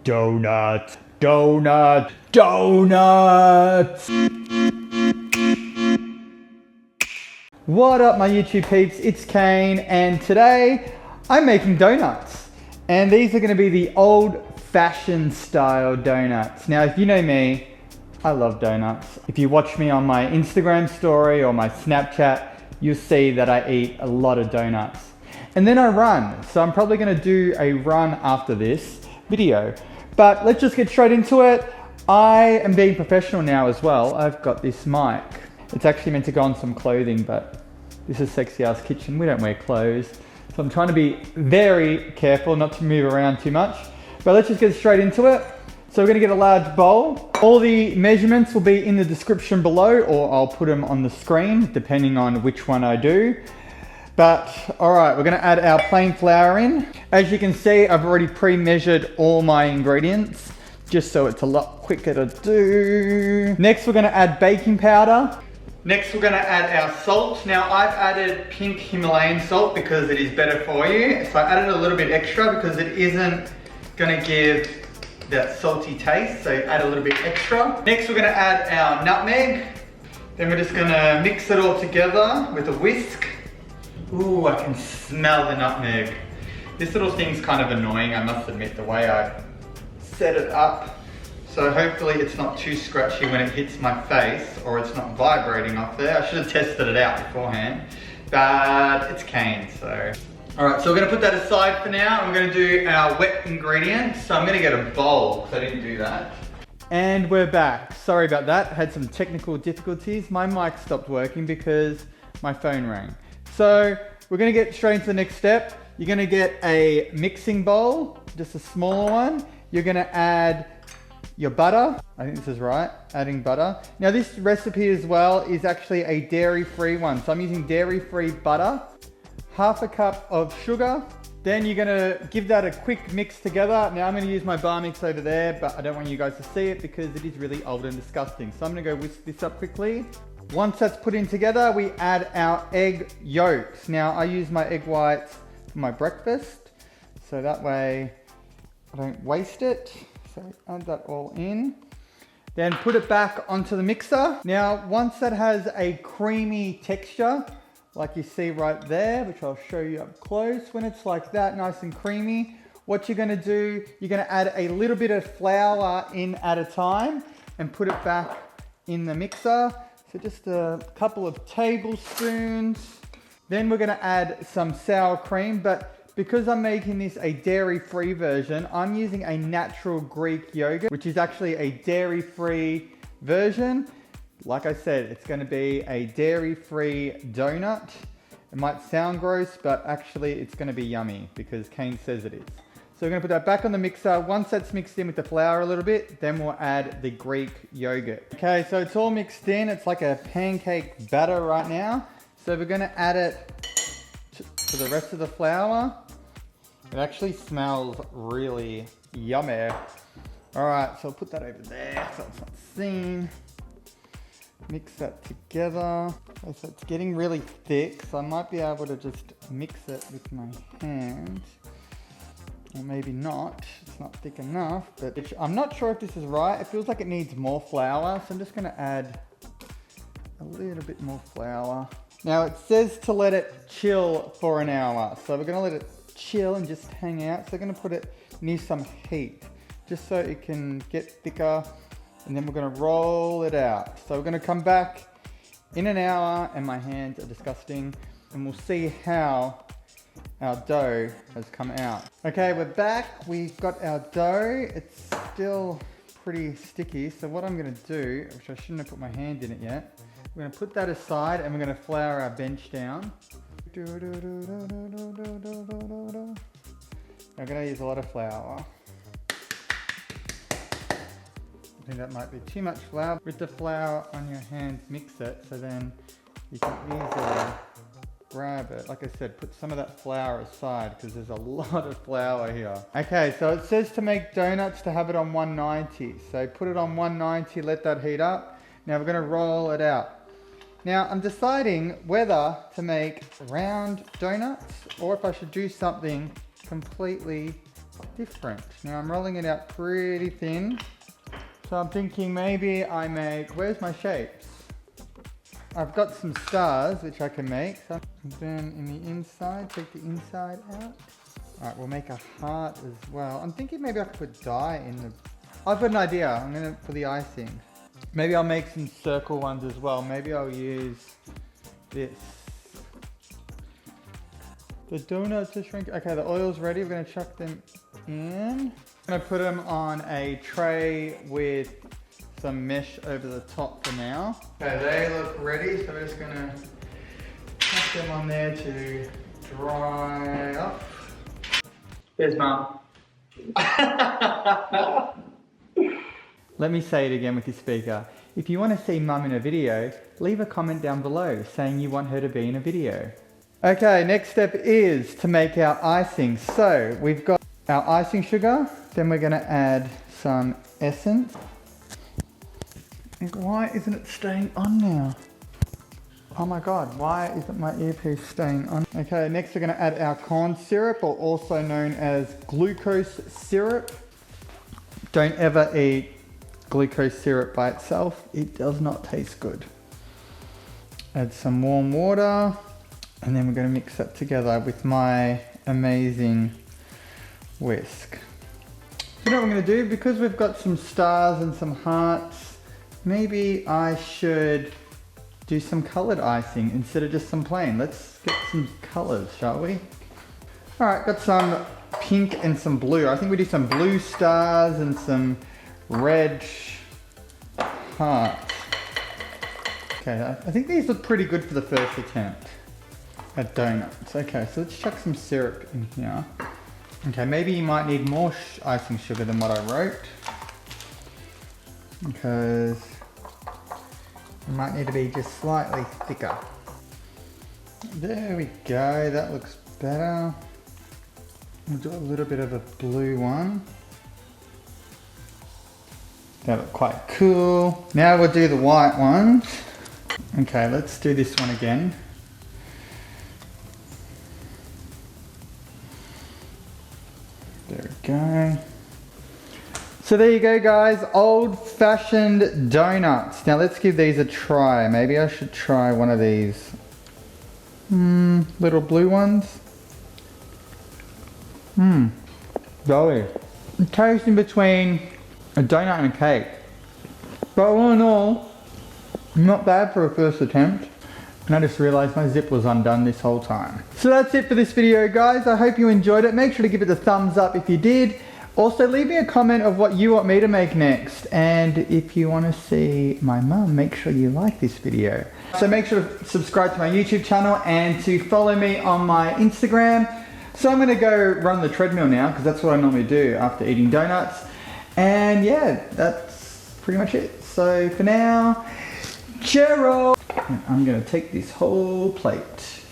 Donuts, donuts, donuts. What up, my YouTube peeps? It's Kaine, and today I'm making donuts. And these are gonna be the old-fashioned style donuts. Now, if you know me, I love donuts. If you watch me on my Instagram story or my Snapchat, you'll see that I eat a lot of donuts. And then I run, so I'm probably gonna do a run after this video. But let's just get straight into it. I am being professional now as well. I've got this mic. It's actually meant to go on some clothing, but this is SexyAss Kitchen. We don't wear clothes. So I'm trying to be very careful not to move around too much. But let's just get straight into it. So we're gonna get a large bowl. All the measurements will be in the description below, or I'll put them on the screen, depending on which one I do. But all right, we're gonna add our plain flour in. As you can see, I've already pre-measured all my ingredients, just so it's a lot quicker to do. Next, we're gonna add baking powder. Next, we're gonna add our salt. Now, I've added pink Himalayan salt because it is better for you. So I added a little bit extra because it isn't gonna give that salty taste, so add a little bit extra. Next, we're gonna add our nutmeg. Then we're just gonna mix it all together with a whisk. Ooh, I can smell the nutmeg. This little thing's kind of annoying, I must admit, the way I set it up. So hopefully it's not too scratchy when it hits my face, or it's not vibrating off there. I should have tested it out beforehand, but it's Kaine, so. All right, so we're gonna put that aside for now. I'm gonna do our wet ingredients. So I'm gonna get a bowl, because I didn't do that. And we're back. Sorry about that, I had some technical difficulties. My mic stopped working because my phone rang. So we're gonna get straight into the next step. You're gonna get a mixing bowl, just a smaller one. You're gonna add your butter. I think this is right, adding butter. Now this recipe as well is actually a dairy-free one. So I'm using dairy-free butter, half a cup of sugar. Then you're gonna give that a quick mix together. Now I'm gonna use my bar mix over there, but I don't want you guys to see it because it is really old and disgusting. So I'm gonna go whisk this up quickly. Once that's put in together, we add our egg yolks. Now I use my egg whites for my breakfast, so that way I don't waste it. So add that all in. Then put it back onto the mixer. Now, once that has a creamy texture, like you see right there, which I'll show you up close, when it's like that, nice and creamy, what you're gonna do, you're gonna add a little bit of flour in at a time and put it back in the mixer. So just a couple of tablespoons. Then we're gonna add some sour cream, but because I'm making this a dairy-free version, I'm using a natural Greek yogurt, which is actually a dairy-free version. Like I said, it's gonna be a dairy-free donut. It might sound gross, but actually it's gonna be yummy because Kaine says it is. So we're gonna put that back on the mixer. Once that's mixed in with the flour a little bit, then we'll add the Greek yogurt. Okay, so it's all mixed in. It's like a pancake batter right now. So we're gonna add it to the rest of the flour. It actually smells really yummy. All right, so I'll put that over there so it's not seen. Mix that together. Okay, so it's getting really thick, so I might be able to just mix it with my hand. Or maybe not, it's not thick enough, but I'm not sure if this is right. It feels like it needs more flour, so I'm just gonna add a little bit more flour. Now it says to let it chill for an hour, so we're gonna let it chill and just hang out. So we're gonna put it near some heat, just so it can get thicker, and then we're gonna roll it out. So we're gonna come back in an hour, and my hands are disgusting, and we'll see how our dough has come out. Okay, we're back. We've got our dough. It's still pretty sticky. So what I'm gonna do, which I shouldn't have put my hand in it yet, we're gonna put that aside and we're gonna flour our bench down. I'm gonna use a lot of flour. I think that might be too much flour. With the flour on your hands, mix it so then you can easily grab it. Like I said, put some of that flour aside because there's a lot of flour here. Okay, so it says to make donuts to have it on 190. So put it on 190, let that heat up. Now we're gonna roll it out. Now I'm deciding whether to make round donuts or if I should do something completely different. Now I'm rolling it out pretty thin. So I'm thinking maybe I make, where's my shapes? I've got some stars which I can make. So then in the inside, take the inside out. Alright, we'll make a heart as well. I'm thinking maybe I could put dye in the... I've got an idea. I'm gonna, for the icing. Maybe I'll make some circle ones as well. Maybe I'll use this. The donuts are shrinking. Okay, the oil's ready. We're gonna chuck them in. I'm gonna put them on a tray with some mesh over the top for now. Okay, they look ready, so we're just gonna chuck them on there to dry up. There's Mum. Let me say it again with your speaker. If you want to see Mum in a video, leave a comment down below saying you want her to be in a video. Okay, next step is to make our icing. So we've got our icing sugar, then we're going to add some essence. Why isn't it staying on now? Oh my god, why isn't my earpiece staying on? Okay, next we're going to add our corn syrup, or also known as glucose syrup. Don't ever eat glucose syrup by itself. It does not taste good. Add some warm water, and then we're going to mix that together with my amazing whisk. You know what I'm going to do? Because we've got some stars and some hearts, maybe I should do some colored icing instead of just some plain. Let's get some colors, shall we? Alright, got some pink and some blue. I think we do some blue stars and some red hearts. Okay, I think these look pretty good for the first attempt at donuts. Okay, so let's chuck some syrup in here. Okay, maybe you might need more icing sugar than what I wrote, because it might need to be just slightly thicker. There we go, that looks better. We'll do a little bit of a blue one. That look quite cool. Now we'll do the white ones. Okay, let's do this one again. There we go. So there you go guys, old-fashioned donuts. Now let's give these a try. Maybe I should try one of these little blue ones. Golly. It tastes in between a donut and a cake. But all in all, not bad for a first attempt. And I just realized my zip was undone this whole time. So that's it for this video guys. I hope you enjoyed it. Make sure to give it a thumbs up if you did. Also leave me a comment of what you want me to make next. And if you want to see my mum, make sure you like this video. So make sure to subscribe to my YouTube channel and to follow me on my Instagram. So I'm going to go run the treadmill now, because that's what I normally do after eating donuts. And yeah, that's pretty much it. So for now, cheerio! And I'm going to take this whole plate.